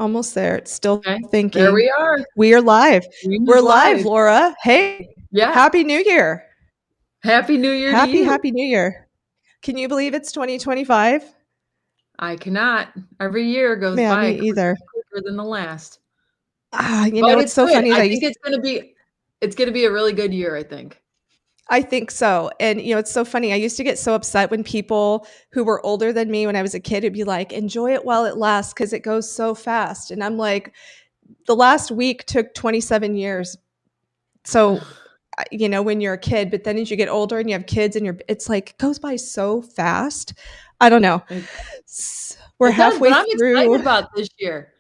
Almost there. It's still Okay, there thinking. we are. We are live. Stream We're is live, live. Laura. Hey, Yeah. Happy New Year. Happy New Year to you. Happy New Year. Can you believe it's 2025? I cannot. Every year goes Yeah, me by either. quicker than the last. You know, But it's it's so good. funny. I think it's gonna be a really good year, I think. I think so. And, it's so funny. I used to get so upset when people who were older than me when I was a kid would be like, enjoy it while it lasts because it goes so fast. And I'm like, the last week took 27 years. So, when you're a kid, but then as you get older and you have kids and it's like, it goes by so fast. I don't know. It We're it does, but halfway I'm excited through. about this year.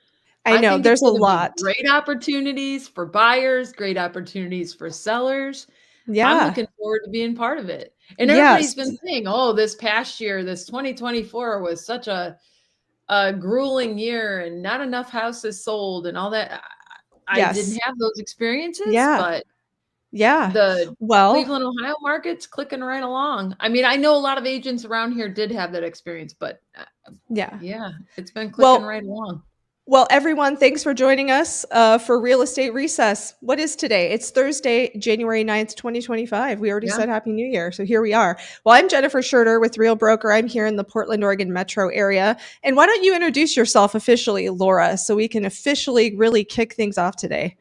I I know think it's there's a gonna be lot. great opportunities for buyers, great opportunities for sellers. I'm Yeah. looking forward to being part of it. And everybody's Yes. been saying, "Oh, this past year, this 2024 was such a grueling year and not enough houses sold and all that." I didn't Yes. have those experiences, Yeah. but Yeah. the Well, Cleveland, Ohio market's clicking right along. I mean, I know a lot of agents around here did have that experience, but yeah. yeah, it's been clicking Well, right along. Well, everyone, thanks for joining us for Real Estate Recess. What is today? It's Thursday, January 9th, 2025. We already Yeah. said Happy New Year. So here we are. Well, I'm Jennifer Schurter with Real Broker. I'm here in the Portland, Oregon metro area. And why don't you introduce yourself officially, Laura, so we can officially really kick things off today?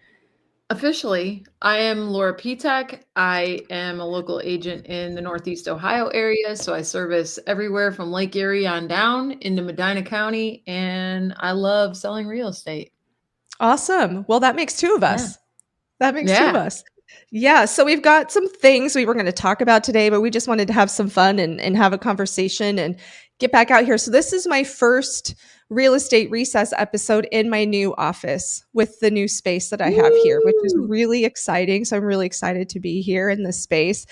Officially, I am Laura Petek. I am a local agent in the Northeast Ohio area. So I service everywhere from Lake Erie on down into Medina County, and I love selling real estate. Awesome. Well, that makes two of Yeah. us. That makes two of Yeah. us. Yeah. So we've got some things we were going to talk about today, but we just wanted to have some fun and have a conversation and get back out here. So this is my first real estate recess episode in my new office with the new space that I have here, which is Woo! really exciting. So I'm really excited to be here in this space.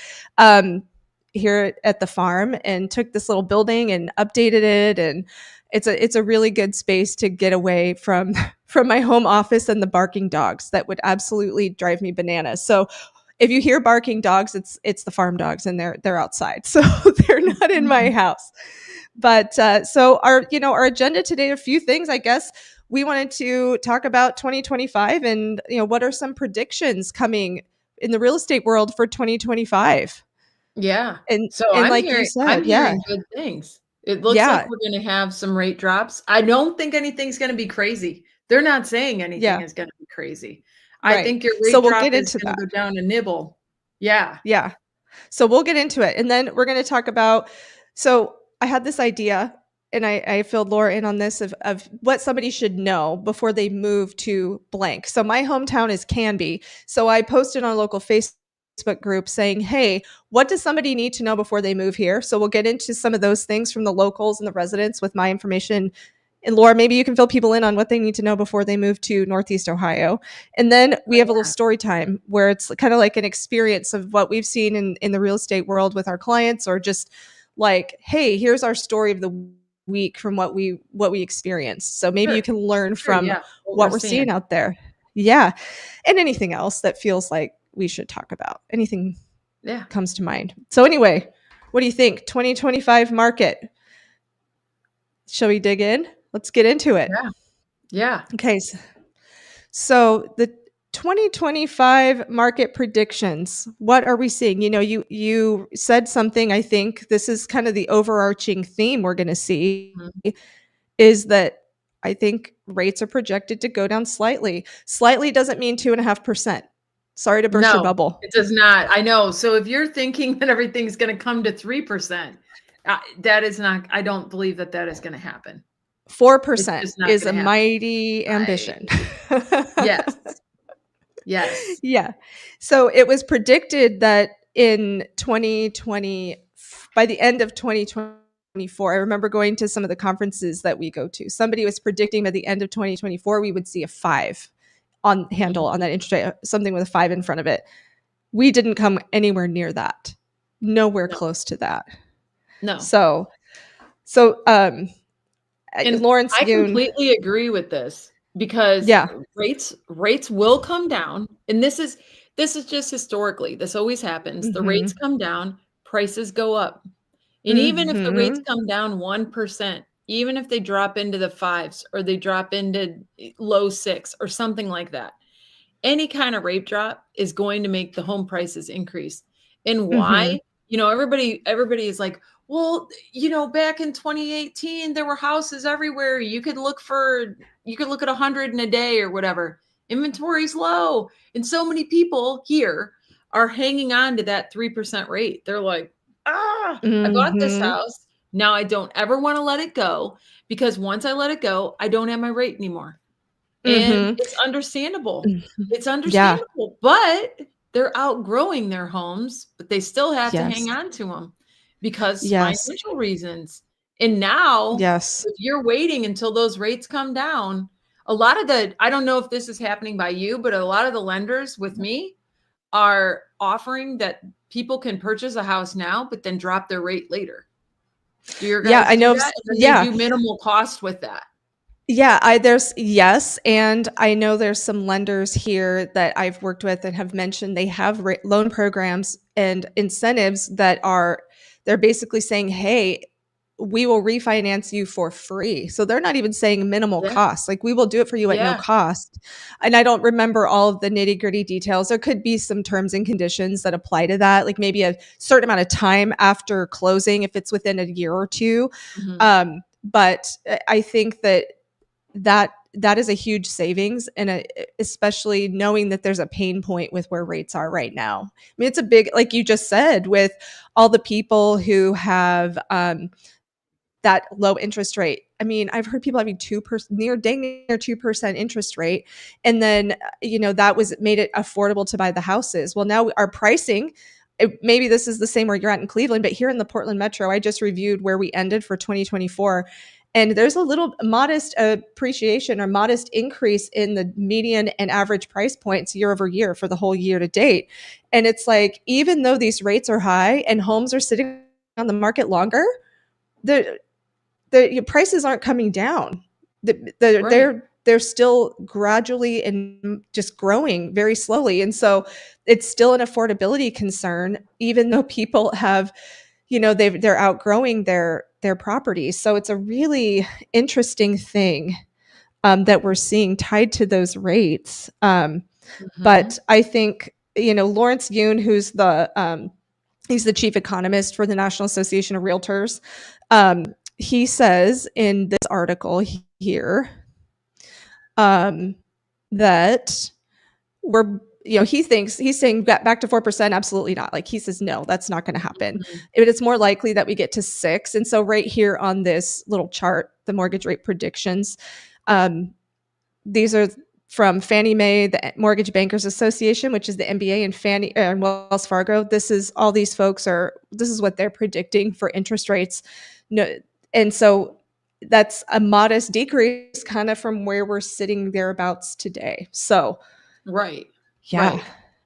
Here at the farm, and took this little building and updated it, and it's a really good space to get away from my home office and the barking dogs that would absolutely drive me bananas. So if you hear barking dogs, it's the farm dogs, and they're outside, so they're not in my house. But so our agenda today, a few things, I guess. We wanted to talk about 2025 and what are some predictions coming in the real estate world for 2025. Yeah. And So and like you I'm said, yeah, hearing good things. It looks like yeah, we're gonna have some rate drops. I don't think anything's gonna be crazy. They're not saying anything yeah, is gonna be crazy. I right. think your So rate we'll drop get is into gonna that. go down a nibble. Yeah. Yeah. So we'll get into it. And then we're going to talk about. So I had this idea, and I filled Laura in on this of what somebody should know before they move to blank. So my hometown is Canby. So I posted on a local Facebook group saying, hey, what does somebody need to know before they move here? So we'll get into some of those things from the locals and the residents with my information. And Laura, maybe you can fill people in on what they need to know before they move to Northeast Ohio. And then we have a little story time where it's kind of like an experience of what we've seen in the real estate world with our clients, or just like, hey, here's our story of the week from what we experienced. So maybe you Sure. can learn Sure, from yeah. What what we're we're seeing seeing. out there. Yeah. And anything else that feels like we should talk about. Anything Yeah. comes to mind. So anyway, what do you think? 2025 market. Shall we dig in? Let's get into it. Yeah. Yeah. Okay. So the 2025 market predictions, what are we seeing? You said something, I think this is kind of the overarching theme we're going to see, Mhm. is that I think rates are projected to go down slightly. Slightly doesn't mean 2.5%. Sorry to burst your No, bubble. it does not. I know. So if you're thinking that everything's gonna come to 3%, that is not I don't believe that that is gonna happen. It's 4% just not is gonna a happen. mighty I ambition. Yes. Yes. Yeah. So it was predicted that in 2020, by the end of 2024, I remember going to some of the conferences that we go to. Somebody was predicting by the end of 2024, we would see a 5 on handle on that interest rate, something with a 5 in front of it. We didn't come anywhere near that. Nowhere No. close to that. No. So, And Lawrence I Yoon, completely agree with this because yeah. rates will come down, and this is just historically, this always happens. The rates Mhm. come down, prices go up. And even if the rates Mhm. come down 1%, even if they drop into the fives or they drop into low six or something like that, any kind of rate drop is going to make the home prices increase. And Mm-hmm. why? Everybody is like, well, back in 2018, there were houses everywhere. You could look at 100 in a day or whatever. Inventory's low. And so many people here are hanging on to that 3% rate. They're like, I bought this Mm-hmm. house. Now I don't ever want to let it go, because once I let it go, I don't have my rate anymore. And Mm-hmm. it's understandable. Mhm. It's Yeah. understandable, but they're outgrowing their homes, but they still have to hang Yes. on to them because Yes. financial reasons. And now, Yes. if you're waiting until those rates come down, I don't know if this is happening by you, but a lot of the lenders with me are offering that people can purchase a house now, but then drop their rate later. Do your Yeah, guys I do know. that? And then they Yeah. do minimal cost with that. Yeah, I there's yes, and I know there's some lenders here that I've worked with that have mentioned they have loan programs and incentives that are they're basically saying, "Hey, we will refinance you for free." So they're not even saying minimal Yeah. cost. Like we will do it for you at no Yeah. cost. And I don't remember all of the nitty-gritty details. There could be some terms and conditions that apply to that, like maybe a certain amount of time after closing if it's within a year or two. Mhm. But I think that is a huge savings, and especially knowing that there's a pain point with where rates are right now. I mean, it's a big, like you just said, with all the people who have that low interest rate. I mean, I've heard people having 2% dang near 2% interest rate, and then that was made it affordable to buy the houses. Well, now our pricing. Maybe this is the same where you're at in Cleveland, but here in the Portland metro, I just reviewed where we ended for 2024. And there's a little modest appreciation or modest increase in the median and average price points year over year for the whole year to date. And it's like, even though these rates are high and homes are sitting on the market longer, the your prices aren't coming down. Right. They're still gradually and just growing very slowly. And so it's still an affordability concern, even though people have they're outgrowing their properties. So it's a really interesting thing that we're seeing tied to those rates. But Mhm. I think Lawrence Yoon, who's he's the chief economist for the National Association of Realtors. He says in this article here um, that we're he thinks he's saying back to 4%, absolutely not. Like he says no, that's not going to happen. Mhm. But it's more likely that we get to 6. And so right here on this little chart, the mortgage rate predictions, um, these are from Fannie Mae, the Mortgage Bankers Association, which is the MBA, and Fannie and Wells Fargo. This is all these folks are. This is what they're predicting for interest rates. No, and so that's a modest decrease, kind of from where we're sitting thereabouts today. So Right. yeah, Right.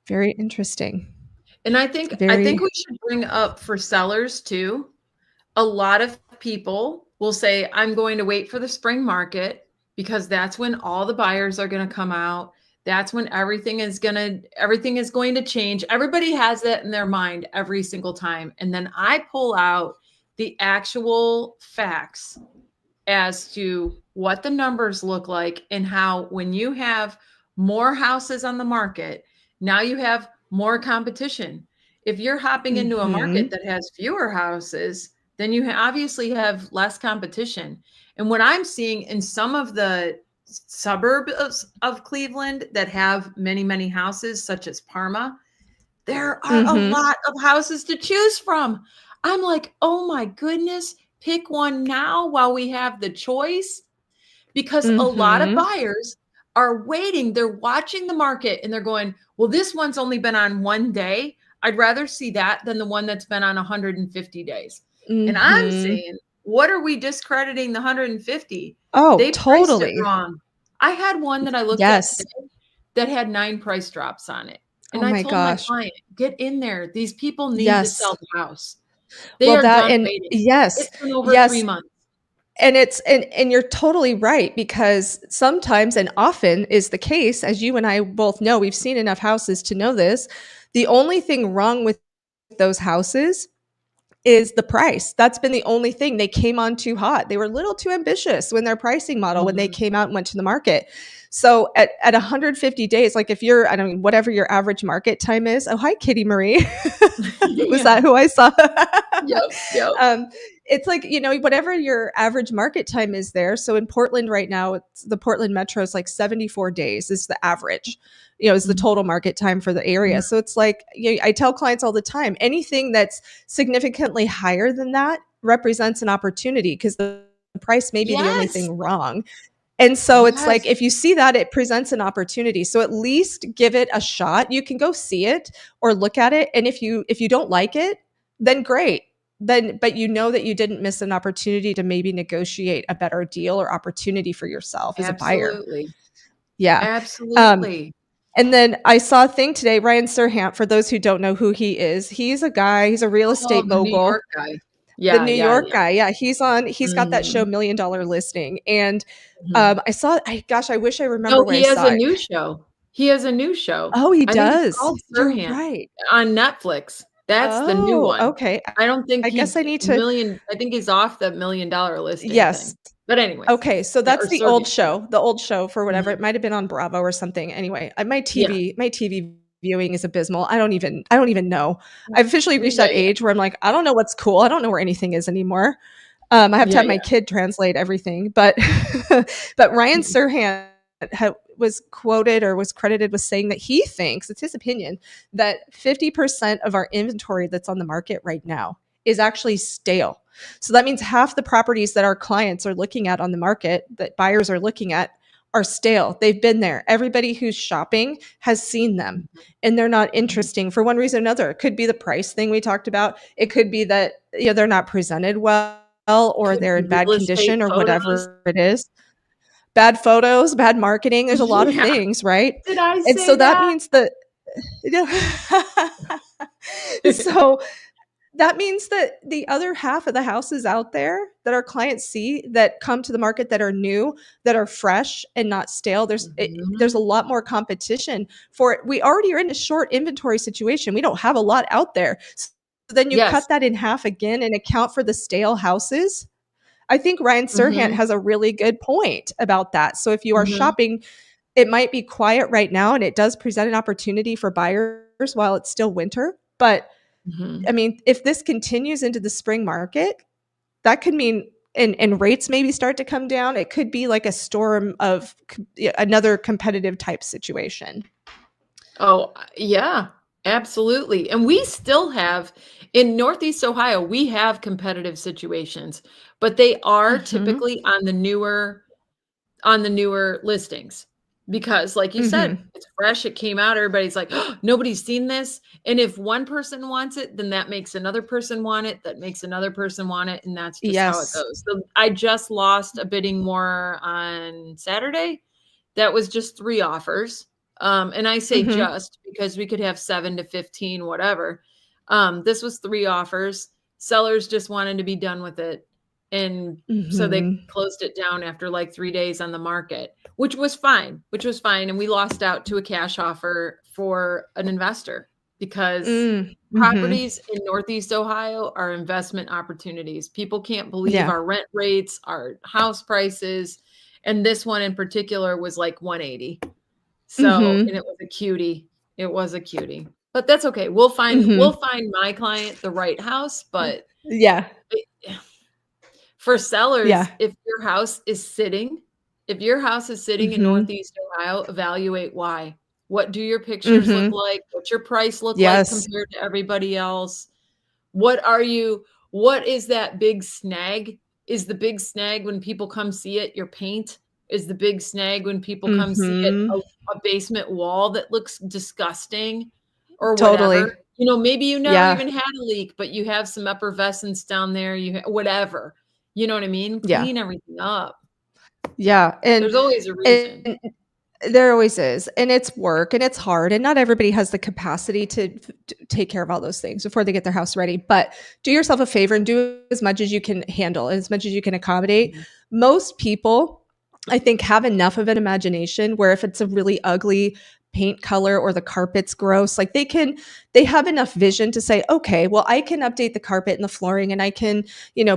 very interesting. And I think Very we should bring up for sellers too. A lot of people will say, I'm going to wait for the spring market because that's when all the buyers are going to come out. That's when everything is going to change. Everybody has that in their mind every single time. And then I pull out the actual facts as to what the numbers look like and how when you have more houses on the market, now you have more competition. If you're hopping into a market mhm, that has fewer houses, then you obviously have less competition. And what I'm seeing in some of the suburbs of Cleveland that have many, many houses, such as Parma, there are a mhm, lot of houses to choose from. I'm like, oh my goodness, pick one now while we have the choice, because a lot of mhm, buyers are waiting. They're watching the market and they're going, well, this one's only been on 1 day. I'd rather see that than the one that's been on 150 days. And I'm mhm. saying, what are we discrediting the 150? Oh, They priced it totally. wrong. I had one that I looked at Yes. today that had 9 price drops on it. Oh And I my told my gosh. client, get in there. These people need to Yes. sell the house. They Well, are that done and waiting. yes. It's been over Yes. 3 months. And and you're totally right, because sometimes and often is the case, as you and I both know, we've seen enough houses to know this. The only thing wrong with those houses is the price. That's been the only thing. They came on too hot. They were a little too ambitious when their pricing model, when they Mhm. came out and went to the market. So at 150 days, like if you're, I don't know, whatever your average market time is. Oh, hi, Kitty Marie. Was Yeah. that who I saw? Yep, yep. um, it's like, whatever your average market time is there. So in Portland right now, it's the Portland metro is like 74 days is the average, is the Mhm. total market time for the area. Mhm. So it's like, I tell clients all the time, anything that's significantly higher than that represents an opportunity because the price may be the only Yes. thing wrong. And so it's like, Yes. if you see that, it presents an opportunity. So at least give it a shot. You can go see it or look at it. And if you don't like it, then great. Then, but that you didn't miss an opportunity to maybe negotiate a better deal or opportunity for yourself as a buyer. Absolutely. Yeah. Um, Absolutely. and then I saw a thing today, Ryan Serhant, for those who don't know who he is, he's a guy, he's a real Oh, estate the New York mogul. guy. The Yeah, New yeah, York yeah. guy, yeah, he's got that show Mhm. $1 Million Listing, and, Mhm. I wish I No, remember where I he has saw a it. new show. He has a new show. Oh, he I think it's does. called You're Sirhan right. on Netflix. That's the new Oh, one. okay. I don't think I guess he I need to. million I think he's off the $1 million listing Yes. thing. But anyways, Okay, so yeah, that's or Sergey, yeah. the old show for whatever, Mhm. it might have been on Bravo or something. Anyway, Yeah. My TV viewing is abysmal. I don't even know. I've officially reached Yeah, that yeah. age where I'm like, I don't know what's cool. I don't know where anything is anymore. I have to Yeah, have my yeah. kid translate everything, but but Ryan Mhm. Serhant was quoted or was credited with saying that he thinks, it's his opinion, that 50% of our inventory that's on the market right now is actually stale. So that means half the properties that our clients are looking at on the market, that buyers are looking at, are stale. They've been there. Everybody who's shopping has seen them and they're not Mhm. interesting for one reason or another. It could be the price thing we talked about. It could be that they're not presented well or Could they're be in bad real estate condition or photos. whatever it is. Bad photos, bad marketing. There's a lot of Yeah. things, right? Did I And so say that that? means that so that means that the other half of the houses out there that our clients see that come to the market that are new, that are fresh and not stale, there's a Mhm. lot more competition for it. We already are in a short inventory situation. We don't have a lot out there. So then you Yes. cut that in half again and account for the stale houses. I think Ryan Serhant Mhm. has a really good point about that. So if you are Mhm. shopping, it might be quiet right now and it does present an opportunity for buyers while it's still winter, but Mhm. I mean, if this continues into the spring market, that could mean and rates maybe start to come down. It could be like a storm of another competitive type situation. Oh, yeah, absolutely. And we still have in Northeast Ohio, we have competitive situations, but they are Mhm. typically on the newer listings because like you said, Mhm. it's fresh, it came out, everybody's like, "Oh, nobody's seen this." And if one person wants it, then that makes another person want it, that makes another person want it, and that's just how it Yes. goes. So I just lost a bidding war on Saturday. That was just 3 offers. And I say Mhm. just because we could have 7 to 15, whatever. This was 3 offers. Sellers just wanted to be done with it. And so they Mhm. closed it down after like 3 days on the market, which was fine. And we lost out to a cash offer for an investor because Mhm. properties in Northeast Ohio are investment opportunities. People can't believe Yeah. our rent rates, our house prices, and this one in particular was like 180. So, and Mhm. it was a cutie. It was a cutie. But that's okay. We'll find my client the right house, but Yeah. it, for sellers, Yeah. if your house is sitting in Mhm. Northeast Ohio, evaluate why. What do your pictures look Mhm. like? What's your price look like Yes. compared to everybody else? What is that big snag? Is the big snag when people come see it your paint? Is the big snag when people come see it Mhm. a basement wall that looks disgusting or whatever? Totally. Maybe you never Yeah. even had a leak, but you have some effervescence down there, whatever. You know what I mean? Yeah. Clean everything up. Yeah. There's always a reason. And there always is, and it's work and it's hard, and not everybody has the capacity to take care of all those things before they get their house ready. But do yourself a favor and do as much as you can handle, as much as you can accommodate. Mhm. Most people, I think, have enough of an imagination where if it's a really ugly paint color or the carpet's gross. Like they have enough vision to say, okay, well, I can update the carpet and the flooring and I can,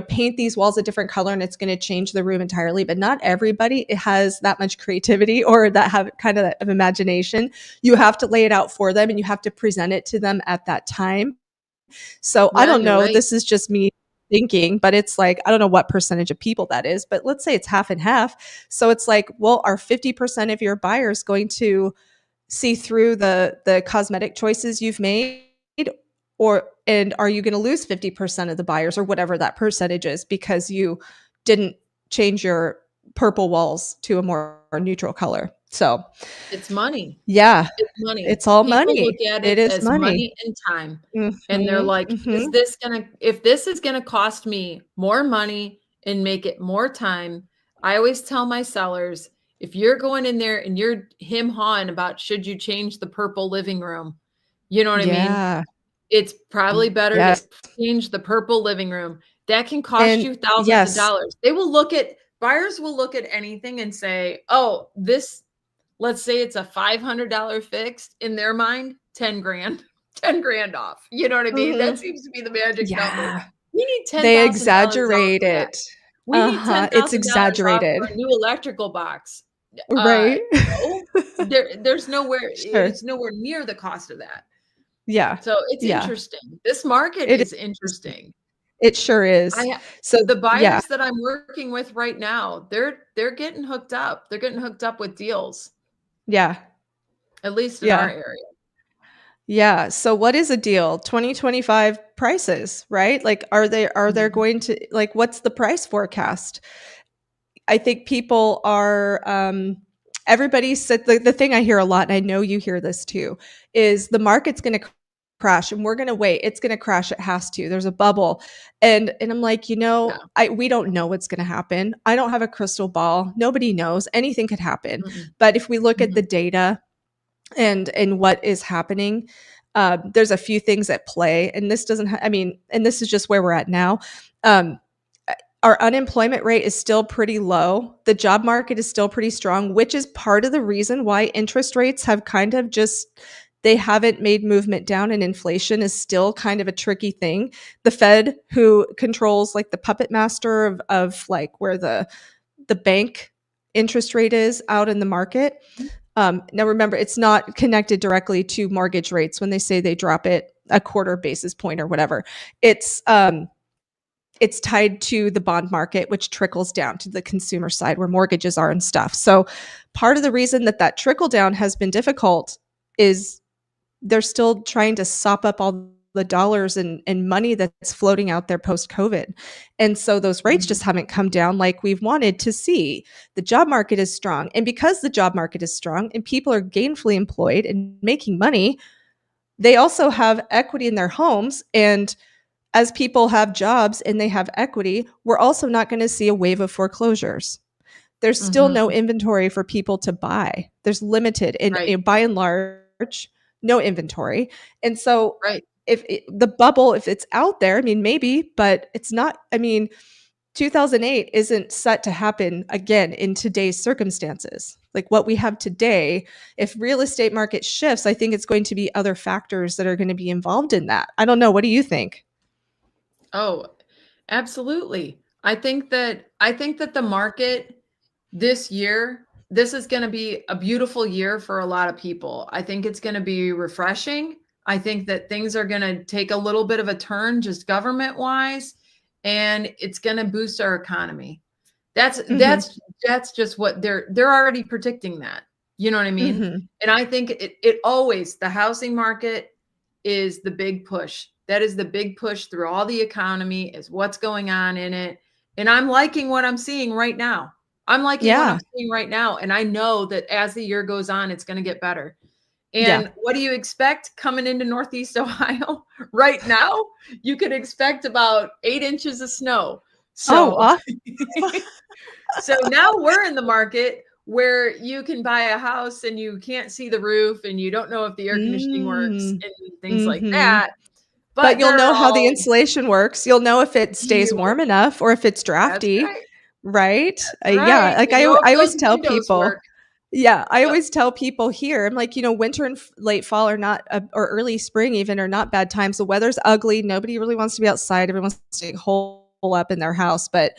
paint these walls a different color and it's going to change the room entirely. But not everybody has that much creativity or that have kind of imagination. You have to lay it out for them and you have to present it to them at that time. So I Yeah, don't you're know. right. This is just me thinking, but it's like, I don't know what percentage of people that is, but let's say it's half and half. So it's like, well, are 50% of your buyers going to see through the cosmetic choices you've made? And are you going to lose 50% of the buyers or whatever that percentage is because you didn't change your purple walls to a more neutral color? So It's money. yeah, It's money. it's all People look money. at It it is as money. money and time, and they're Hmm. like, Hmm. "Is this gonna if this is gonna cost me more money and make it more time," I always tell my sellers, "If you're going in there and you're him-hawing about should you change the purple living room," you know what I mean? Yeah. It's probably better to Yes. change the purple living room. That can cost And you thousands of yes. dollars. Buyers will look at anything and say, "Oh, this." Let's say it's a $500 fix, in their mind, 10 grand, 10 grand off. You know what I mean? That Mhm. seems to be the magic number. Yeah. We need They $10,000 off exaggerate of that. it. We need Uh-huh. It's $10,000 off for exaggerated. a new electrical box. Right? No, there's nowhere, Sure. it's nowhere near the cost of that. Yeah. So it's Yeah. interesting. This market It is is interesting. interesting. It sure is. I ha So The yeah. buyers that I'm working with right now, they're getting hooked up. They're getting hooked up with deals, Yeah. at least in our Yeah. area. Yeah. So what is a deal? 2025 prices, right? Like are there Mhm. going to like what's the price forecast? I think people are everybody said the thing I hear a lot, and I know you hear this too, is the market's gonna crash and we're gonna wait. It's gonna crash. It has to. There's a bubble. And I'm like, Yeah. we don't know what's gonna happen. I don't have a crystal ball. Nobody knows. Anything could happen. Mm-mm. But if we look at the Mhm. data and what is happening, there's a few things at play. And this doesn't I mean, and this is just where we're at now. Um, our unemployment rate is still pretty low. The job market is still pretty strong, which is part of the reason why interest rates have kind of just they haven't made movement down and inflation is still kind of a tricky thing. The Fed, who controls like the puppet master of like where the bank interest rate is out in the market. Now remember, it's not connected directly to mortgage rates when they say they drop it a quarter basis point or whatever. It's tied to the bond market, which trickles down to the consumer side where mortgages are and stuff. So part of the reason that trickle down has been difficult is they're still trying to sop up all the dollars and money that's floating out there post COVID. And so those rates Mhm. just haven't come down like we've wanted to see. The job market is strong. And because the job market is strong and people are gainfully employed and making money, they also have equity in their homes. And as people have jobs and they have equity, we're also not going to see a wave of foreclosures. There's still no Mhm. inventory for people to buy. There's limited, and Right. by and large, no inventory. And so, Right. the bubble, if it's out there, I mean, maybe, but it's not. I mean, 2008 isn't set to happen again in today's circumstances. Like what we have today, if real estate market shifts, I think it's going to be other factors that are going to be involved in that. I don't know. What do you think? Oh, absolutely. I think that the market this year, this is gonna be a beautiful year for a lot of people. I think it's gonna be refreshing. I think that things are gonna take a little bit of a turn just government-wise, and it's gonna boost our economy. That's Hmm. that's that's just what they're already predicting that. You know what I mean? Hmm. And I think it always the housing market is the big push. That is the big push through all the economy is what's going on in it. And I'm liking what I'm seeing right now. I'm liking what Yeah. I'm seeing right now. And I know that as the year goes on, it's going to get better. Yeah. And what do you expect coming into Northeast Ohio right now? You could expect about 8 inches of snow. Oh, So awesome. so now we're in the market where you can buy a house and you can't see the roof and you don't know if the air conditioning works Mm. and things like Mhm. that. But But you'll they're know how the all insulation works. You'll know if it stays you warm enough or if it's that's drafty, right. right? That's Yeah, right. like You know if I those always tell windows people work. Yeah, I Yep. always tell people here, I'm like, winter and late fall are not, or early spring even are not bad times. The weather's ugly. Nobody really wants to be outside. Everyone wants to stay hole up in their house. But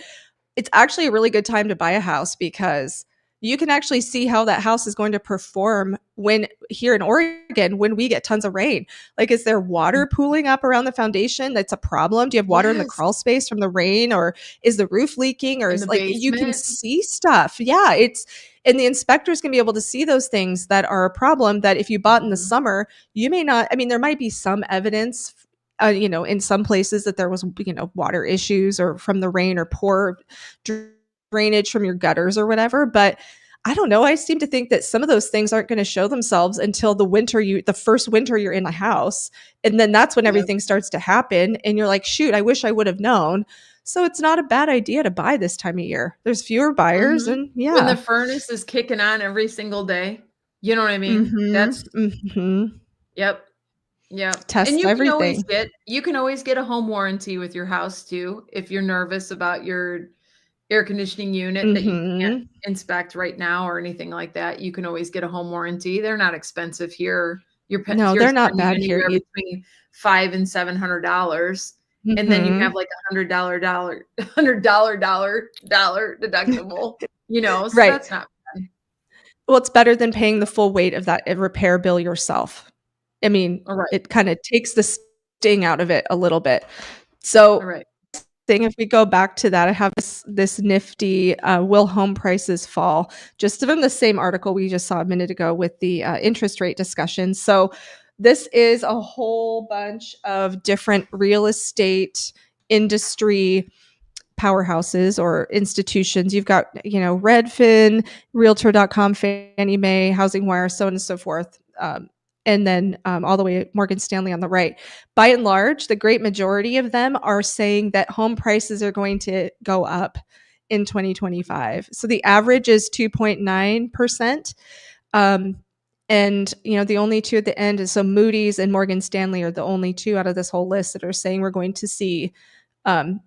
it's actually a really good time to buy a house because you can actually see how that house is going to perform when here in Oregon when we get tons of rain. Like, is there water pooling up around the foundation? That's a problem. Do you have water in the Yes. crawl space from the rain, or is the roof leaking, or In is the like you can basement. see stuff? Yeah, it's and the inspectors can be able to see those things that are a problem that if you bought in the Mhm. summer, you may not. I mean, there might be some evidence in some places that there was, water issues or from the rain or poor drainage from your gutters or whatever. But I don't know. I seem to think that some of those things aren't going to show themselves until the first winter you're in the house. And then that's when Yep. everything starts to happen. And you're like, shoot, I wish I would have known. So it's not a bad idea to buy this time of year. There's fewer buyers Mhm. and When the yeah. furnace is kicking on every single day, you know what I mean? Mhm. That's Mhm. yep. Yep. And Test everything. you can always get a home warranty with your house too if you're nervous about your air conditioning unit that you can't Mhm. inspect right now or anything like that. You can always get a home warranty. They're not expensive here. No, You're they're not spending bad here anywhere either. between $500 and $700, and then you have Mhm. like $100 deductible, so Right. that's not bad. Well, it's better than paying the full weight of that repair bill yourself. I mean, All right. it kinda takes the sting out of it a little bit. So, All right. if we go back to that, I have this nifty, will home prices fall? Just from the same article we just saw a minute ago with the, interest rate discussion. So, this is a whole bunch of different real estate industry powerhouses or institutions. You've got, Redfin, Realtor.com, Fannie Mae, Housing Wire, so on and so forth. And then all the way Morgan Stanley on the right. By and large, the great majority of them are saying that home prices are going to go up in 2025. So the average is 2.9%. Um, and the only two at the end is so Moody's and Morgan Stanley are the only two out of this whole list that are saying we're going to see um,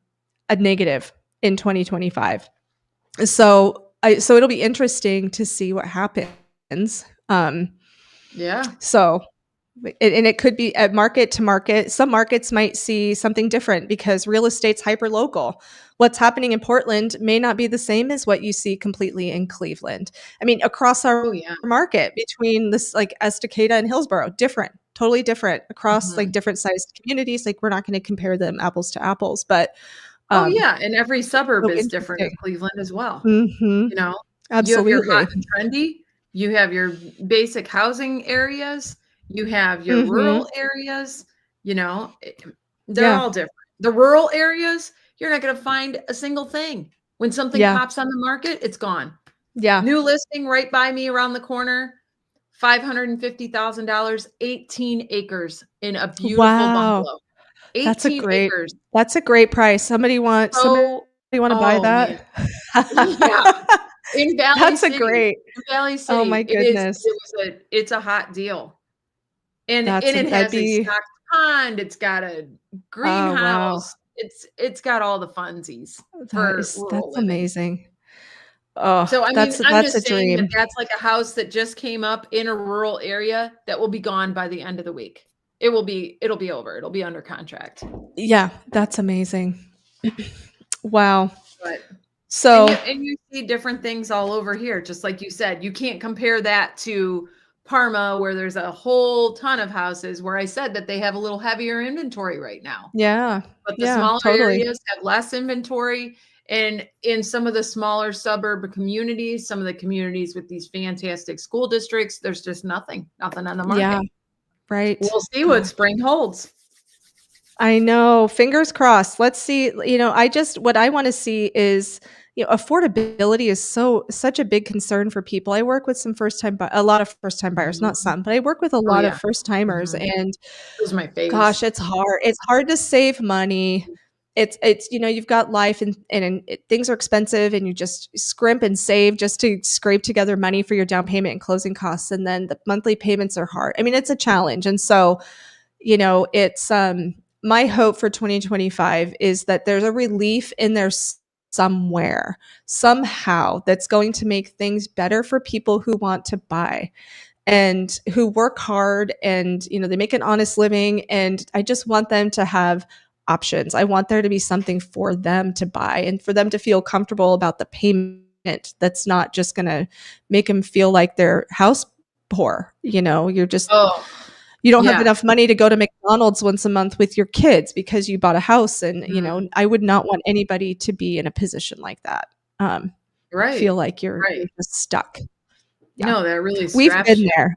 a negative in 2025. So it'll be interesting to see what happens. Yeah. So and it could be at market to market. Some markets might see something different because real estate's hyper local. What's happening in Portland may not be the same as what you see completely in Cleveland. I mean, across our Oh, yeah. market between this like Estacada and Hillsborough, different, totally different across like Mhm. different sized communities. Like we're not going to compare them apples to apples, but Oh, um, yeah, and every suburb so is different interesting. of Cleveland as well, Mhm. you know? You have your hot Absolutely. and trendy, you have your basic housing areas, you have your Mhm. rural areas, they're Yeah. all different. The rural areas, you're not gonna find a single thing. When something Yeah. pops on the market, it's gone. Yeah. New listing right by me around the corner, $550,000, 18 acres in a beautiful Wow. bungalow. That's a 18 great acres. that's a great price. Somebody So wanna buy oh, man. that? Yeah. In Valley That's a City. great In Valley oh my City, goodness. it's a hot deal. And it That'd has a be stocked pond, it's got a oh, wow. greenhouse, it's got all the funsies for rural That's living. amazing. Oh, So, I mean, I'm that's a just saying that dream. that's like a house that just came up in a rural area that will be gone by the end of the week. It'll be over, it'll be under contract. Yeah, that's amazing. Wow. But So and you see different things all over here, just like you said. You can't compare that to Parma, where there's a whole ton of houses, where I said that they have a little heavier inventory right now. yeah. But the Yeah, smaller totally. areas have less inventory, and in some of the smaller suburb communities, some of the communities with these fantastic school districts, there's just nothing on the Yeah, market. right. We'll see what Gosh. spring holds. I know, fingers crossed. Let's see, I just what I wanna see is, affordability is such a big concern for people. I work with a lot of first time buyers, not Mhm. some, but I work with a Oh, lot of yeah. first timers, Mhm. and Those are my faves. gosh, it's hard. It's hard to save money. It's you've got life and things are expensive and you just scrimp and save just to scrape together money for your down payment and closing costs, and then the monthly payments are hard. I mean, it's a challenge, and so it's my hope for 2025 is that there's a relief in somewhere, somehow, that's going to make things better for people who want to buy and who work hard and, they make an honest living. And I just want them to have options. I want there to be something for them to buy and for them to feel comfortable about the payment that's not just going to make them feel like they're house poor. Oh, You don't have yeah. enough money to go to McDonald's once a month with your kids because you bought a house. And, Mm, I would not want anybody to be in a position like that. Feel right. like you're Right. just stuck. Yeah. No, that really We've straps been you. there.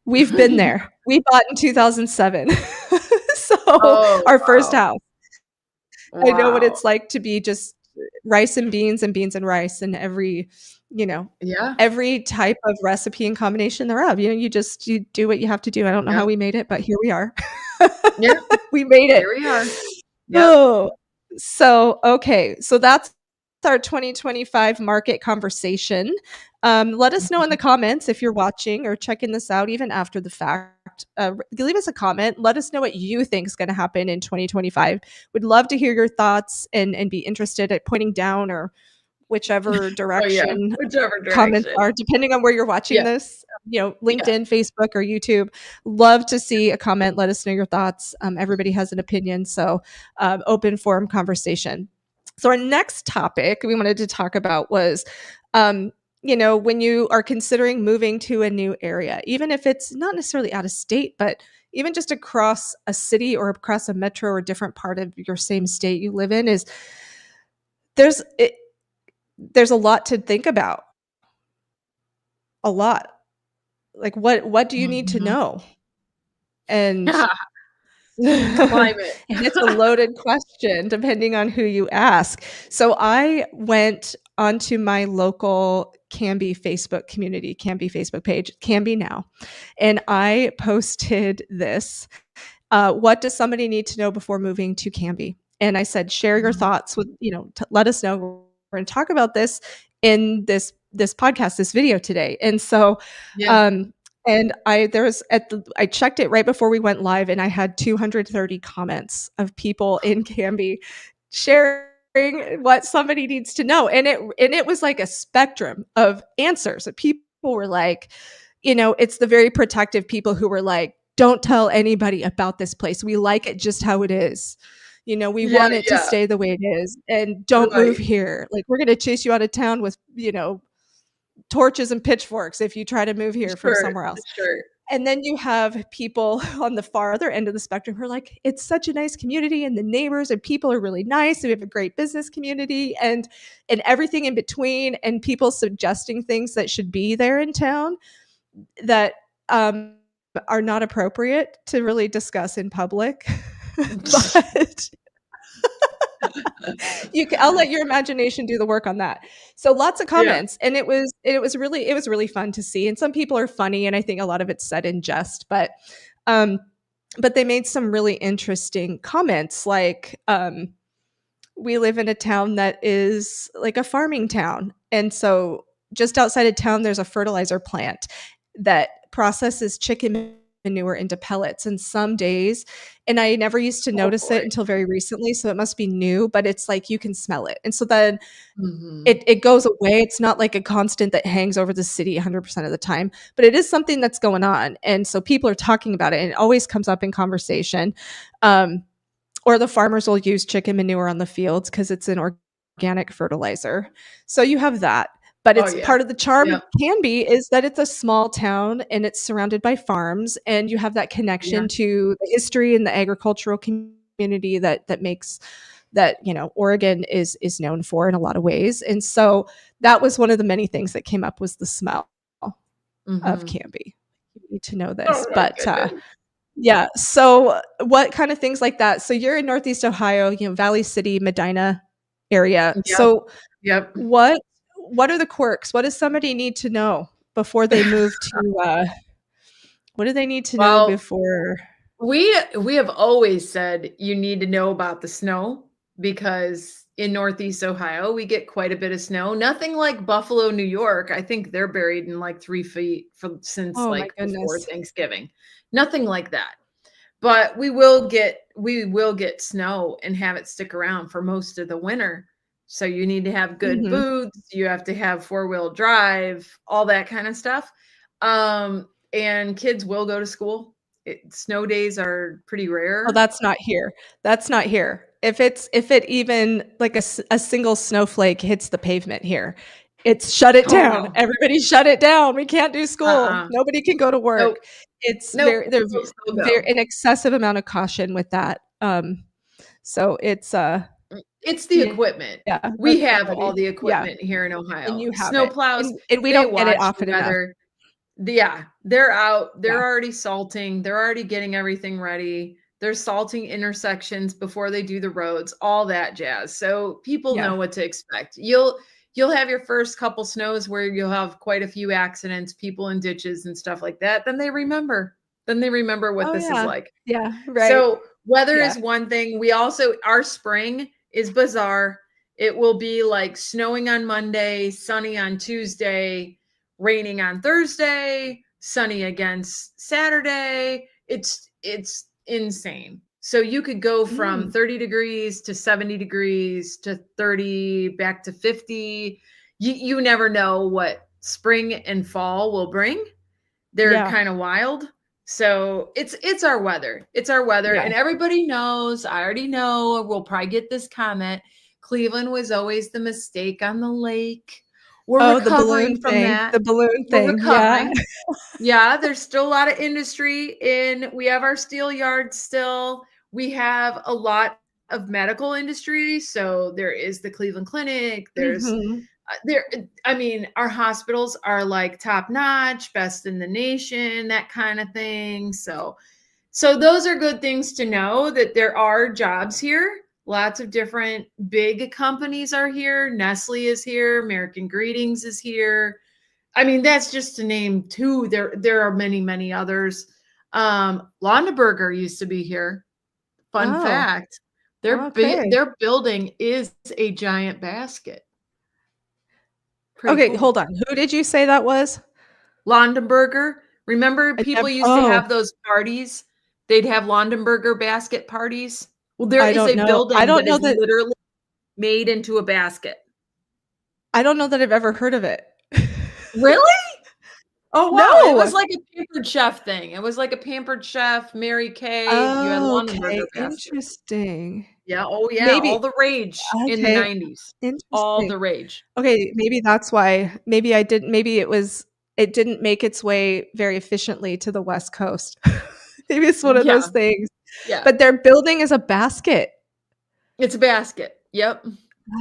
We've been there. We bought in 2007. So Oh, our first wow. house. I know what Wow. it's like to be just rice and beans and rice and you know, Yeah. every type of recipe and combination thereof. You do what you have to do. I don't know how Yep. we made it, but here we are. Yep. We made it. Here we are. Yep. Oh, so okay. So that's our 2025 market conversation. Let us know in the Mhm. comments if you're watching or checking this out even after the fact. Leave us a comment. Let us know what you think is going to happen in 2025. Would love to hear your thoughts and be interested at pointing down or whichever Oh, yeah. direction Whichever comments direction. are, depending on where you're watching Yeah. this, Yeah. LinkedIn, Facebook, or YouTube. Love to see a comment. Let us know your thoughts. Everybody has an opinion. So, open forum conversation. So, our next topic we wanted to talk about was, when you are considering moving to a new area, even if it's not necessarily out of state, but even just across a city or across a metro or a different part of your same state you live in, is there's it, there's a lot to think about. A lot. Like, what do you need to Mhm. know? And The climate. and it's a loaded question depending on who you ask. So I went onto my local Canby Facebook community, Canby Facebook page, Canby now, and I posted this. What does somebody need to know before moving to Canby? And I said, share your Mhm. thoughts with, let us know. We're going to talk about this in this podcast, this video today. And so, Yeah. um, and I checked it right before we went live, and I had 230 comments of people in Canby sharing what somebody needs to know, and it was like a spectrum of answers. People were like, it's the very protective people who were like, don't tell anybody about this place. We like it just how it is. We Yeah, want it to yeah. stay the way it is and don't move Right. here. Like, we're going to chase you out of town with, torches and pitchforks if you try to move here from Sure, somewhere else. sure. And then you have people on the far other end of the spectrum who are like, it's such a nice community and the neighbors and people are really nice. And we have a great business community and everything in between, and people suggesting things that should be there in town that are not appropriate to really discuss in public. But I'll let your imagination do the work on that. So lots of Yeah. comments, and it was really fun to see. And some people are funny, and I think a lot of it's said in jest, um, but they made some really interesting comments, like, we live in a town that is like a farming town, and so just outside of town, there's a fertilizer plant that processes chicken manure into pellets. And some days, and I never used to Oh, notice it boy. until very recently, so it must be new, but it's like you can smell it. And so then Mhm. it goes away. It's not like a constant that hangs over the city 100% of the time, but it is something that's going on. And so people are talking about it, and it always comes up in conversation. Um, or the farmers will use chicken manure on the fields because it's an organic fertilizer. So you have that. But Oh, it's yeah. part of the charm of Yep. Canby is that it's a small town and it's surrounded by farms, and you have that Yeah. connection to the history and the agricultural community that makes that, Oregon is known for in a lot of ways. And so that was one of the many things that came up, was the smell of Mhm. Canby. You need to know this. Oh my But goodness. yeah. So what kind of things like that? So you're in Northeast Ohio, Valley City, Medina area. Yep. So Yep. what are the quirks? What does somebody need to know before they move to what do they need to know Well, before? we have always said you need to know about the snow because in Northeast Ohio, we get quite a bit of snow. Nothing like Buffalo, New York. I think they're buried in like 3 feet from since Oh my like before goodness. Thanksgiving. Nothing like that. But we will get snow and have it stick around for most of the winter. So you need to have good Mhm. boots, you have to have four-wheel drive, all that kind of stuff. And kids will go to school. Snow days are pretty Oh, rare. that's not here. That's not here. If it even like a single snowflake hits the pavement here, it's shut it Oh, down. no. Everybody shut it down. We can't do school. Uh-uh. Nobody can go to Nope. work. It's Nope. there's We'll still very go. an excessive amount of caution with that. So it's It's the yeah, equipment. that's We have all already the yeah, equipment here in and Ohio. you have Snow it. plows, And we they don't get it watch the often enough. weather. Yeah, they're out. Yeah. They're already salting. They're already getting everything ready. They're salting intersections before they do the roads, all that jazz. So people Yeah. know what to expect. You'll have your first couple snows where you'll have quite a few accidents, people in ditches and stuff like that. Then they remember. Then they remember what Oh, this is yeah. like. Yeah, right. So weather Yeah. is one thing. Our spring is bizarre. It will be like snowing on Monday, sunny on Tuesday, raining on Thursday, sunny again Saturday. It's insane. So you could go from Mm, 30 degrees to 70 degrees to 30 back to 50. You never know what spring and fall will bring. They're yeah, kind of wild. So it's our weather. It's our weather. yeah. And everybody knows, I already know, we'll probably get this comment. Cleveland was always the mistake on the lake. We're Oh, recovering from that. the balloon We're thing, yeah. recovering. Yeah, there's still a lot of industry we have our steel yards still. We have a lot of medical industry. So there is the Cleveland Clinic. Mhm. There I mean, our hospitals are like top notch, best in the nation, that kind of thing. So those are good things to know, that there are jobs here. Lots of different big companies are here. Nestle is here, American Greetings is here. I mean, that's just to name two. There are many, many others. Londeberger used to be here. Fun Oh, fact. okay. Their building is a giant basket. Pretty Okay, cool. hold on. Who did you say that was? Londenberger. Remember I people nev used to oh, have those parties? They'd have Londenberger basket parties. Well, there I is don't a know. building that is literally made into a basket. I don't know that I've ever heard of it. Really? Oh, wow. It was No. like a Pampered Chef thing. It was like a Pampered Chef, Mary Kay. You had Oh, Londenberger okay, baskets. interesting. Yeah. Oh, yeah. All Maybe the rage in the okay, 90s. All interesting. the rage. Okay, maybe that's why. Maybe it didn't make its way very efficiently to the West Coast. Maybe it's one of Yeah. those things. Yeah. But their building is a basket. It's a basket. Yep. That's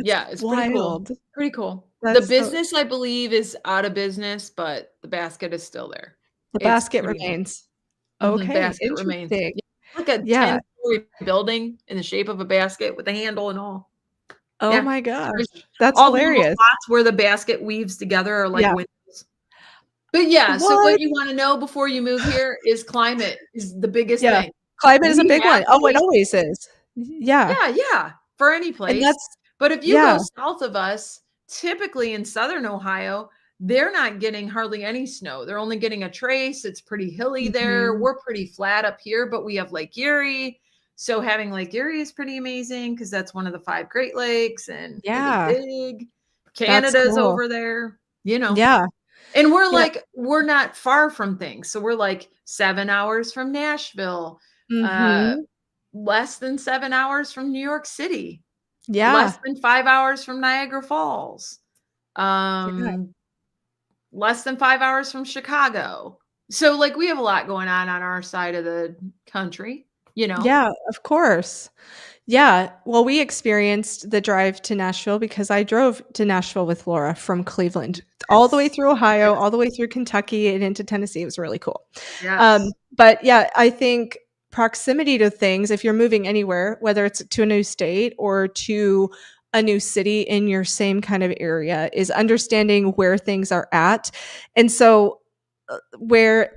Yeah, it's pretty cool. wild. Pretty cool. The That's so business, I believe, is out of business, but the basket is still there. the It's basket pretty amazing. remains. Mhm, Okay, basket remains. interesting. Yeah, like a Yeah. 10-story building in the shape of a basket with a handle and all. Oh Yeah. my gosh. There's That's all the little hilarious. spots where the basket weaves together are like Yeah. windows. But yeah, so what What? you wanna know before you move here is climate is the biggest Yeah. thing. Climate is a We big have one. Oh, it places. always is. Yeah. Yeah, yeah, for any And place. that's But if you go yeah. south of us, typically in Southern Ohio, they're not getting hardly any snow. They're only getting a trace. It's pretty hilly there. Mhm. We're pretty flat up here, but we have Lake Erie. So having Lake Erie is pretty amazing because that's one of the 5 Great Lakes and it is Yeah. big. That's Canada's cool. over there, you know. Yeah. And Yeah. we're not far from things. So we're like 7 hours from Nashville, uh, Mhm. less than 7 hours from New York City, less Yeah. than 5 hours from Niagara Falls, Yeah. um, less than 5 hours from Chicago. So, like, we have a lot going on our side of the country, you know? Yeah, of course. Yeah. Well, we experienced the drive to Nashville because I drove to Nashville with Laura from Cleveland all the way Yes. through Ohio, Yes. all the way through Kentucky and into Tennessee. It was really cool. Yes. But yeah, I think proximity to things, if you're moving anywhere, whether it's to a new state or to a new city in your same kind of area, is understanding where things are at. And so, where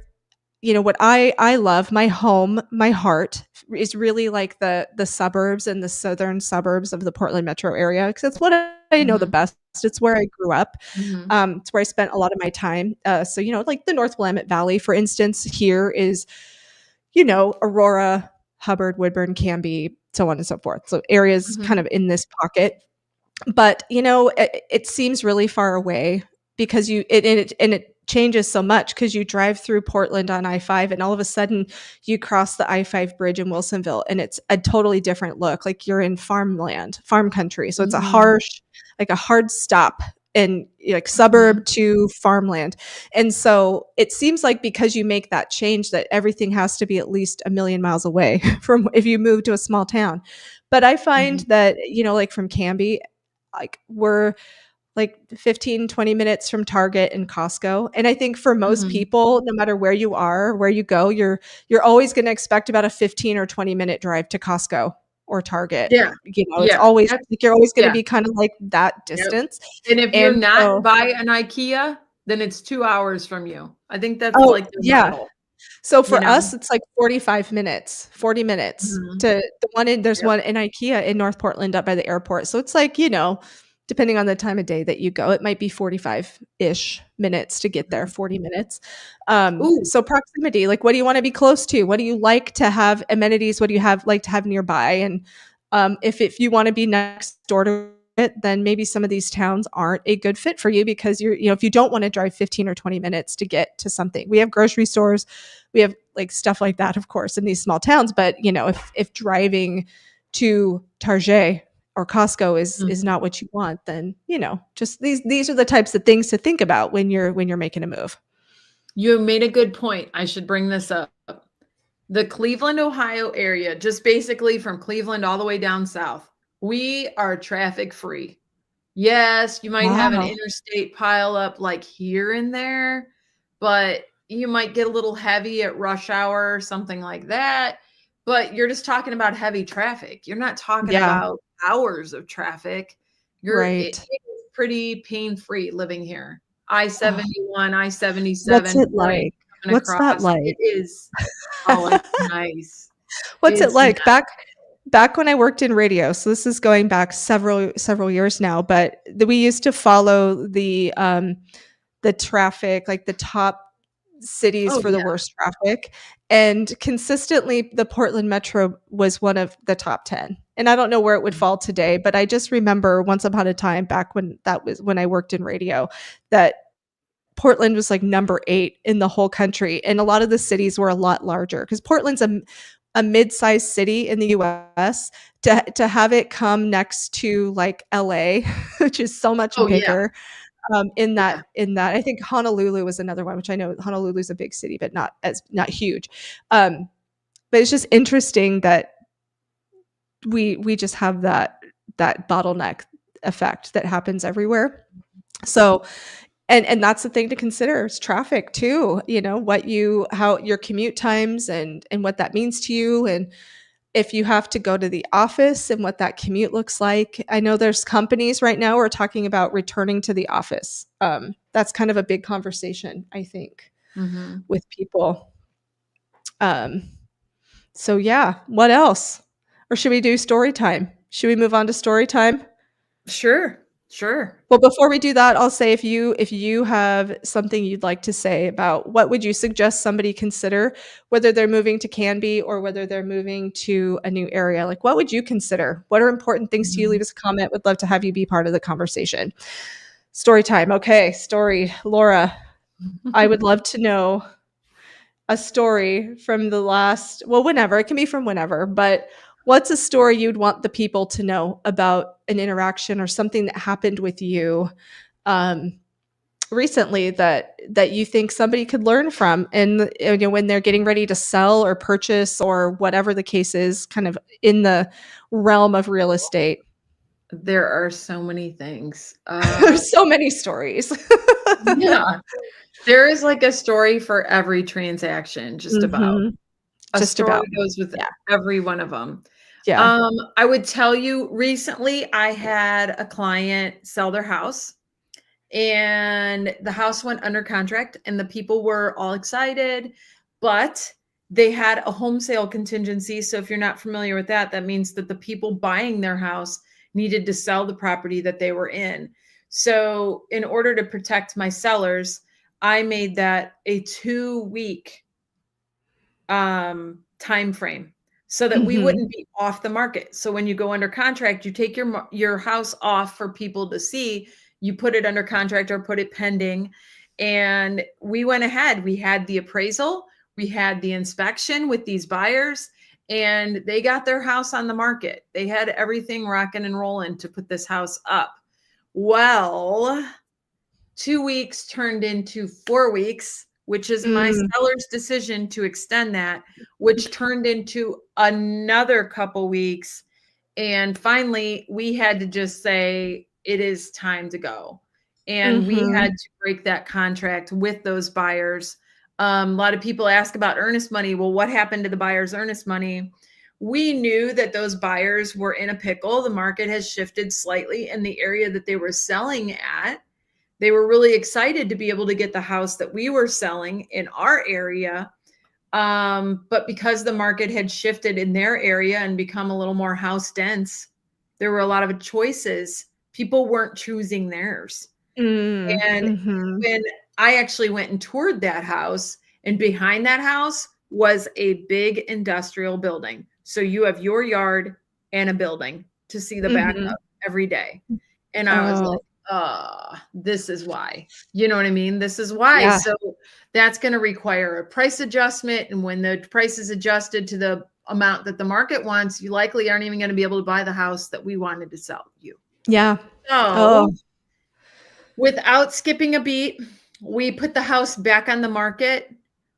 what I love, my home, my heart is really like the suburbs and the southern suburbs of the Portland metro area because it's what I know the Mhm. best. It's where I grew up. Mhm. It's where I spent a lot of my time. So like the North Willamette Valley, for instance, here is Aurora, Hubbard, Woodburn, Canby, so on and so forth. So areas kind Mhm. of in this pocket. But, it seems really far away because it changes so much because you drive through Portland on I-5 and all of a sudden you cross the I-5 bridge in Wilsonville and it's a totally different look. Like you're in farmland, farm country. So it's Mhm, a hard stop in like mhm. suburb to farmland. And so it seems like because you make that change that everything has to be at least a million miles away from if you move to a small town. But I find Mhm, that, like from Canby, like we're like 15, 20 minutes from Target and Costco. And I think for most mhm. people, no matter where you are, where you go, you're always going to expect about a 15 or 20-minute drive to Costco or Target. Yeah, It's yeah, always that's like you're always going to yeah, be kind of like that yep. distance. And if you're And not so by an IKEA, then it's 2 hours from you. I think that's, oh, like, the yeah. model, So you for know? us, it's like 45 minutes, 40 minutes Mhm. to there's Yep. one in IKEA in North Portland up by the airport. So it's like, depending on the time of day that you go, it might be 45-ish minutes to get there, Mhm. 40 minutes. Ooh, So proximity, like what do you want to be close to? What do you like to have amenities? What do you have like to have nearby? And if you want to be next door to it, then maybe some of these towns aren't a good fit for you because if you don't want to drive 15 or 20 minutes to get to something. We have grocery stores, we have like stuff like that, of course, in these small towns. But if driving to Target or Costco is mhm. not what you want, then just these are the types of things to think about when you're making a move. You made a good point. I should bring this up. The Cleveland, Ohio area, just basically from Cleveland all the way down south, we are traffic free. Yes, you might have an Wow. interstate pile up like here and there, but you might get a little heavy at rush hour or something like that. But you're just talking about heavy traffic. You're not talking Yeah. about hours of traffic. Right. It is pretty pain free living here. I Oh, 71, I what's 77, it 480 like? coming What's that across. like? It is, oh, it's nice. What's it It's nice. like? Back when I worked in radio, so this is going back several years now, but we used to follow the traffic, like the top cities Oh, for the yeah. worst traffic, and consistently the Portland Metro was one of the top 10. And I don't know where it would fall today, but I just remember once upon a time back when that was when I worked in radio that Portland was like number 8 in the whole country, and a lot of the cities were a lot larger because Portland's a mid-sized city in the US. To have it come next to like LA, which is so much Oh, yeah. bigger, in that Yeah. I think Honolulu was another one, which I know Honolulu's a big city, but not huge. But it's just interesting that we just have that bottleneck effect that happens everywhere. So and that's the thing to consider is traffic too, what you how your commute times and what that means to you, and if you have to go to the office and what that commute looks like. I know there's companies right now who are talking about returning to the office. That's kind of a big conversation, I think, Mhm. with people. Um, so yeah, what else? Or should we do story time? Should we move on to story time? Sure. Sure. Well, before we do that, I'll say if you have something you'd like to say about what would you suggest somebody consider, whether they're moving to Canby or whether they're moving to a new area, like what would you consider? What are important things to you? Leave Mhm. us a comment. Would love to have you be part of the conversation. Story time. Okay, story. Laura, I would love to know a story from the last, well, whenever, it can be from whenever, but what's a story you'd want the people to know about an interaction or something that happened with you um, recently that you think somebody could learn from, and when they're getting ready to sell or purchase or whatever the case is, kind of in the realm of real estate. There are so many things. There's so many stories. Yeah, there is like a story for every transaction, just about. Hmm. A Just story about. goes with Yeah. every one of them. Yeah. I would tell you recently I had a client sell their house, and the house went under contract and the people were all excited, but they had a home sale contingency. So if you're not familiar with that, that means that the people buying their house needed to sell the property that they were in. So in order to protect my sellers, I made that a 2-week time frame. so that we Mhm. wouldn't be off the market. So when you go under contract, you take your house off for people to see, you put it under contract or put it pending. And we went ahead. We had the appraisal, we had the inspection with these buyers, and they got their house on the market. They had everything rocking and rolling to put this house up. Well, 2 weeks turned into 4 weeks, which is my Mm. seller's decision to extend that, which turned into another couple weeks. And finally, we had to just say, it is time to go. And we Mhm. had to break that contract with those buyers. A lot of people ask about earnest money. Well, what happened to the buyer's earnest money? We knew that those buyers were in a pickle. The market has shifted slightly in the area that they were selling at. They were really excited to be able to get the house that we were selling in our area. But because the market had shifted in their area and become a little more house dense, there were a lot of choices. People weren't choosing theirs. Mm. And Mhm. when I actually went and toured that house, and behind that house was a big industrial building. So you have your yard and a building to see the back Mhm. of every day. And I was Oh, like, this is why. You know what I mean? This is why. yeah. So that's going to require a price adjustment. And when the price is adjusted to the amount that the market wants, you likely aren't even going to be able to buy the house that we wanted to sell you. Yeah. Oh. So without skipping a beat, we put the house back on the market.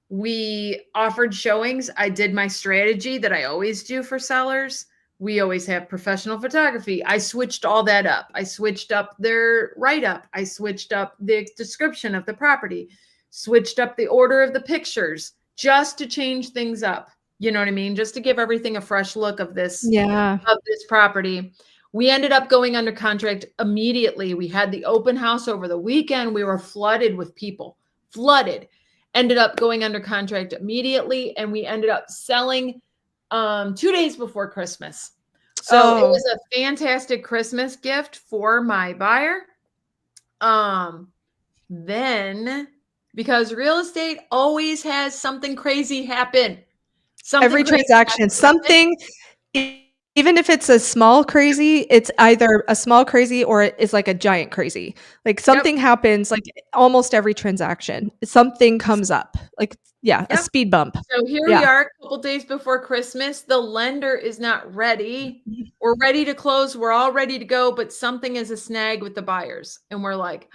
We offered showings. I did my strategy that I always do for sellers. We always have professional photography. I switched all that up. I switched up their write up. I switched up the description of the property, switched up the order of the pictures just to change things up. You know what I mean? Just to give everything a fresh look Yeah. of this property. We ended up going under contract immediately. We had the open house over the weekend. We were flooded with people, flooded. Ended up going under contract immediately, and we ended up selling 2 days before Christmas. So it Oh. was a fantastic Christmas gift for my buyer. Then because real estate always has something crazy happen. Something Every crazy has transaction, to happen. something e even if it's a small crazy, it's either a small crazy or it's like a giant crazy. Like, Yep. something happens, like, almost every transaction. Something comes up. Like, yeah, a Yep. speed bump. So here we Yeah. are a couple days before Christmas. The lender is not ready. We're ready to close. We're all ready to go, but something is a snag with the buyers. And we're like,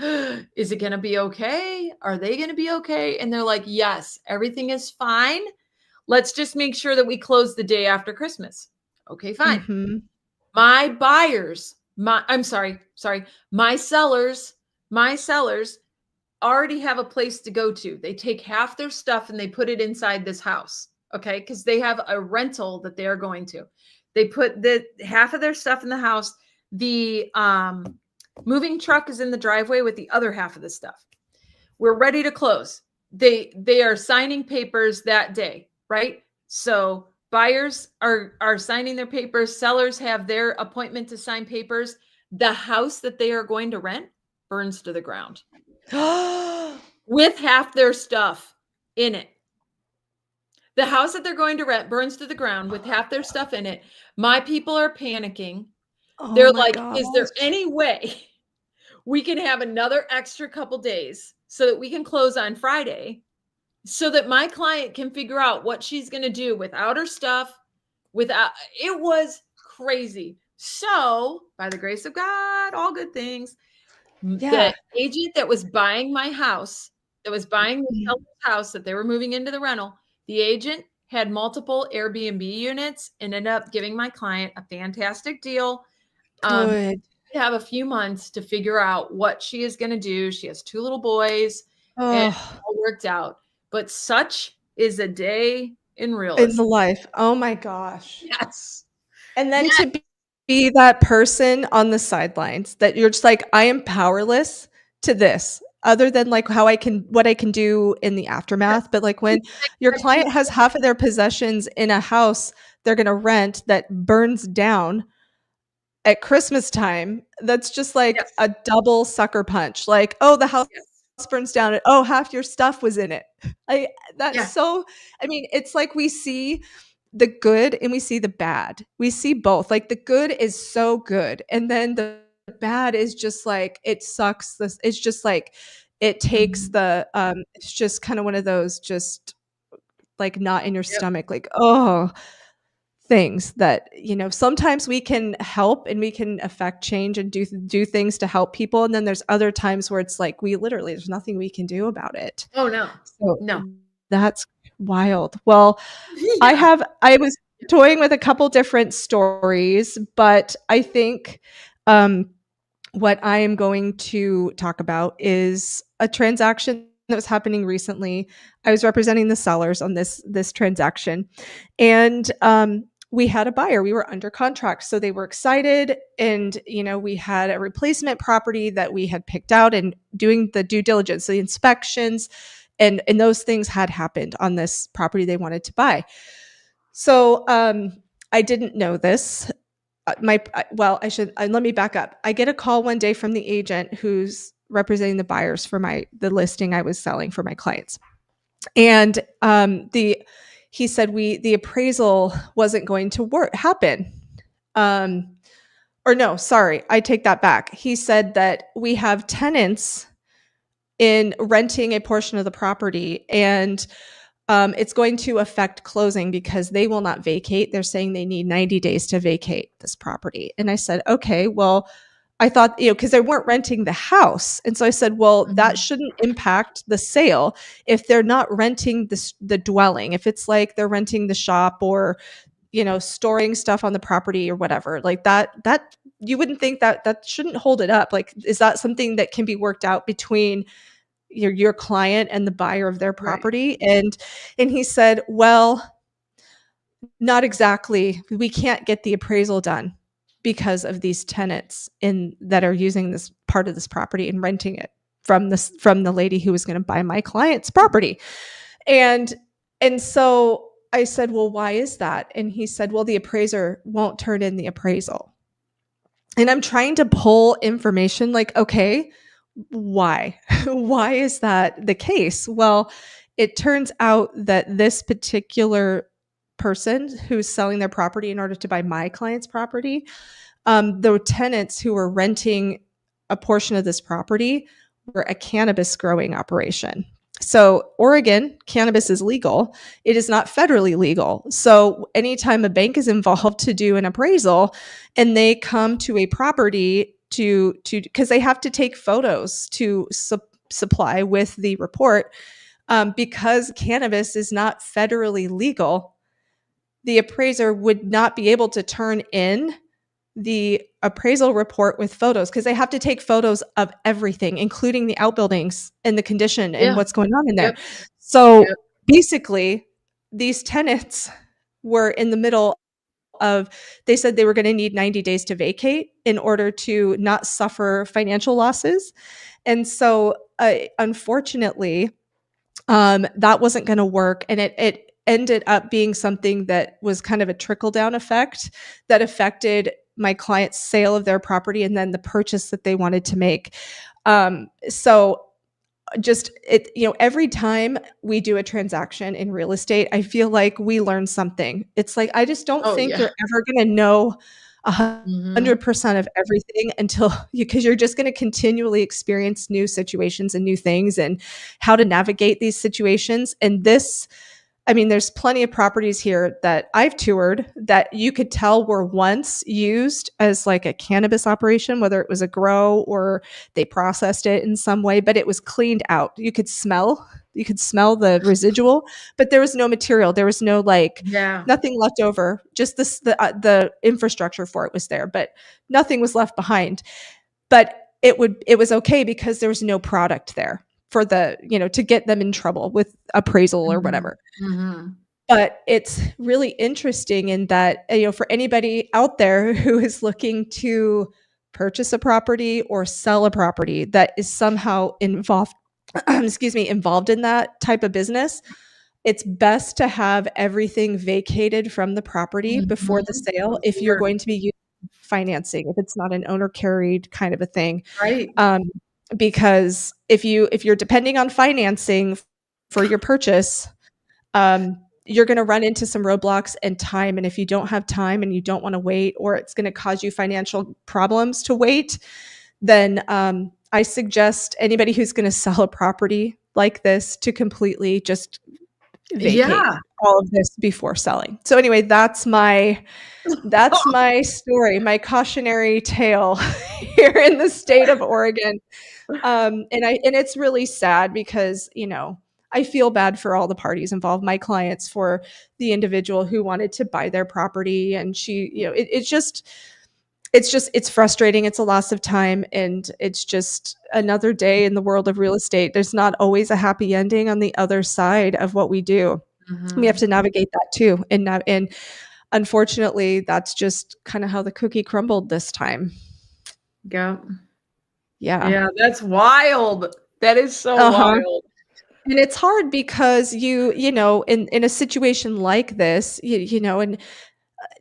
is it going to be okay? Are they going to be okay? And they're like, yes, everything is fine. Let's just make sure that we close the day after Christmas. Okay, fine. Mhm. My buyers, my sellers already have a place to go to. They take half their stuff and they put it inside this house. Okay. Because they have a rental that they are going to. They put the half of their stuff in the house. The moving truck is in the driveway with the other half of the stuff. We're ready to close. They are signing papers that day, right? So buyers are signing their papers, sellers have their appointment to sign papers. The house that they are going to rent burns to the ground with half their stuff in it. The house that they're going to rent burns to the ground with half their stuff in it. My people are panicking. Oh They're my like, is there gosh. any way we can have another extra couple days so that we can close on Friday so that my client can figure out what she's going to do without her stuff? Without it was crazy. So, by the grace of God, all good things, the Yeah. agent that was buying my house, that was buying the Mm. seller's house that they were moving into the rental, the agent had multiple Airbnb units and ended up giving my client a fantastic deal. Good. Have a few months to figure out what she is going to do. She has 2 little boys, and it Oh, all worked out. But such is a day in real in the estate. life. Oh my gosh. Yes. And then Yes. to be that person on the sidelines that you're just like, "I am powerless to this, other than, like, how I can what I can do in the aftermath." But, like, when your client has half of their possessions in a house they're gonna rent that burns down at Christmas time, that's just like Yes. a double sucker punch. Like, "Oh, the house Yes. burns down, and, oh, half your stuff was in it." I that's Yeah. so I mean, it's like we see the good and we see the bad. We see both. Like the good is so good. And then the bad is just like it sucks. This it's just like it takes Mhm. the it's just kind of one of those just like not in your Yep. stomach, like, oh, things that, sometimes we can help and we can affect change and do things to help people. And then there's other times where it's like we literally there's nothing we can do about it. Oh, no. So No. that's wild. Well, Yeah. I was toying with a couple different stories, but I think um, what I am going to talk about is a transaction that was happening recently. I was representing the sellers on this transaction, and we had a buyer. We were under contract, so they were excited, and we had a replacement property that we had picked out and doing the due diligence, the inspections, and those things had happened on this property they wanted to buy. So I didn't know this. Well, I should let me back up. I get a call one day from the agent who's representing the buyers for the listing I was selling for my clients, and the he said the appraisal wasn't going to happen. Um, or no, sorry, I take that back. He said that we have tenants in renting a portion of the property, and it's going to affect closing because they will not vacate. They're saying they need 90 days to vacate this property. And I said, okay, well, I thought, because they weren't renting the house. And so I said, well, that Mhm. shouldn't impact the sale if they're not renting the dwelling. If it's like they're renting the shop or, storing stuff on the property or whatever, like that you wouldn't think that shouldn't hold it up. Like, is that something that can be worked out between your client and the buyer of their Right. property? And he said, well, not exactly. We can't get the appraisal done because of these tenants in that are using this part of this property and renting it from the lady who was going to buy my client's property. And and so I said, well, why is that? And he said, well, the appraiser won't turn in the appraisal. And I'm trying to pull information like, okay, why? Why is that the case? Well, it turns out that this particular person who's selling their property in order to buy my client's property, the tenants who were renting a portion of this property were a cannabis growing operation. So, Oregon, cannabis is legal. It is not federally legal. So, anytime a bank is involved to do an appraisal and they come to a property to because they have to take photos to supply with the report, because cannabis is not federally legal, the appraiser would not be able to turn in the appraisal report with photos because they have to take photos of everything, including the outbuildings and the condition and Yeah. what's going on in there. Yep. So Yep. basically, these tenants were in the middle of, they said they were going to need 90 days to vacate in order to not suffer financial losses. And so, unfortunately, that wasn't going to work. And it ended up being something that was kind of a trickle down effect that affected my client's sale of their property and then the purchase that they wanted to make. So just every time we do a transaction in real estate, I feel like we learn something. It's like I just don't Oh, think yeah. you're ever going to know a Mhm. 100% of everything until because you're just going to continually experience new situations and new things and how to navigate these situations. And this, I mean, there's plenty of properties here that I've toured that you could tell were once used as like a cannabis operation, whether it was a grow or they processed it in some way, but it was cleaned out. You could smell the residual, but there was no material. There was no like Yeah. nothing left over. Just the infrastructure for it was there, but nothing was left behind. But it was okay because there was no product there for to get them in trouble with appraisal or Mhm. whatever. Mhm. But it's really interesting in that, for anybody out there who is looking to purchase a property or sell a property that is somehow involved, excuse me, involved in that type of business, it's best to have everything vacated from the property before the Mhm. sale For if you're sure. going to be using financing, if it's not an owner carried kind of a thing. Right. Um, because if you're depending on financing for your purchase, you're going to run into some roadblocks and time. And if you don't have time and you don't want to wait, or it's going to cause you financial problems to wait, then I suggest anybody who's going to sell a property like this to completely just vacate Yeah. all of this before selling. So anyway, that's my story, my cautionary tale here in the state of Oregon. And it's really sad because, I feel bad for all the parties involved, my clients, for the individual who wanted to buy their property. And she, it's frustrating. It's a loss of time. And it's just another day in the world of real estate. There's not always a happy ending on the other side of what we do. We have to navigate that too. And unfortunately, that's just kind of how the cookie crumbled this time. Yeah. Yeah. Yeah, that's wild. That is so wild. And it's hard because in a situation like this, and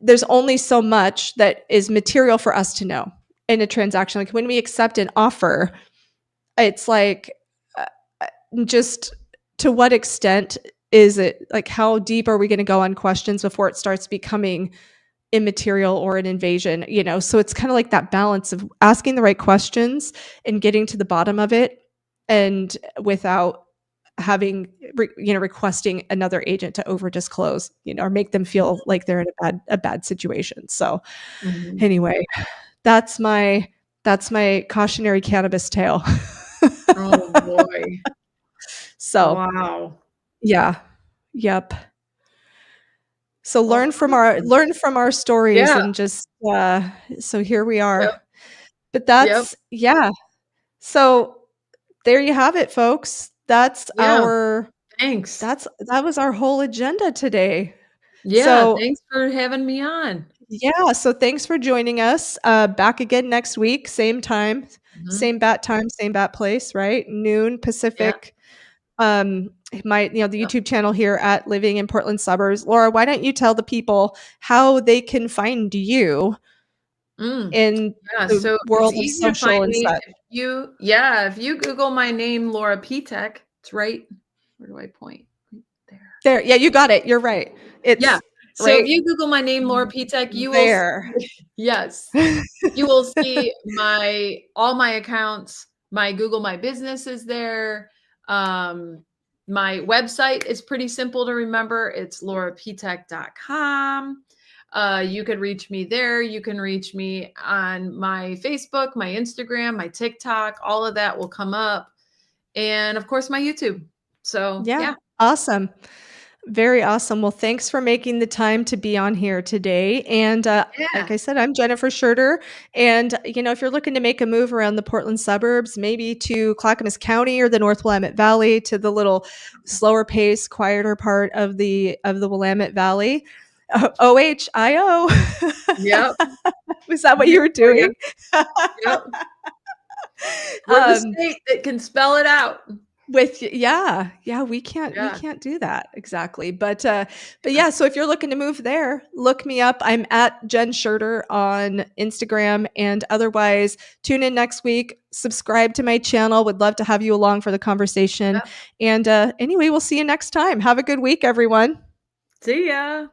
there's only so much that is material for us to know in a transaction. Like when we accept an offer, it's like, just to what extent is it, like, how deep are we going to go on questions before it starts becoming immaterial or an invasion? So it's kind of like that balance of asking the right questions and getting to the bottom of it, and without having requesting another agent to over disclose, or make them feel like they're in a bad situation. So anyway, that's my cautionary cannabis tale. Oh boy. So wow. yeah. Yep. So Well, learn from our stories, yeah. and just so here we are. Yep. But that's yeah. So there you have it, folks. That's Yeah. Thanks. that was our whole agenda today. Yeah, So thanks for having me on. yeah, so thanks for joining us. Back again next week, same time, same bat time, same bat place, right? Noon Yeah. Pacific. The YouTube channel here at Living in Portland Suburbs. Laura, why don't you tell the people how they can find you in Yeah, the so world it's of easy to find social and me such? if you Google my name, Laura Petek, it's right. Where do I point? Right there. There, yeah, you got it. You're right. It's Yeah. So if you Google my name, Laura Petek, you will there. yes. You will see all my accounts. My Google My Business is there. My website is pretty simple to remember. It's laurapetek.com. You could reach me there. You can reach me on my Facebook, my Instagram, my TikTok. All of that will come up. And of course, my YouTube. So yeah. Awesome. Very awesome. Well, thanks for making the time to be on here today. And like I said, I'm Jennifer Scherter. And, if you're looking to make a move around the Portland suburbs, maybe to Clackamas County or the North Willamette Valley, to the little slower pace, quieter part of the Willamette Valley, OHIO. Yep. Was that what you were doing? Yep. We're the state that can spell it out. We can't do that exactly, but yeah, so if you're looking to move there, look me up. I'm at Jen Scherter on Instagram, and otherwise tune in next week, subscribe to my channel. Would love to have you along for the conversation. And anyway, we'll see you next time. Have a good week, everyone. See ya.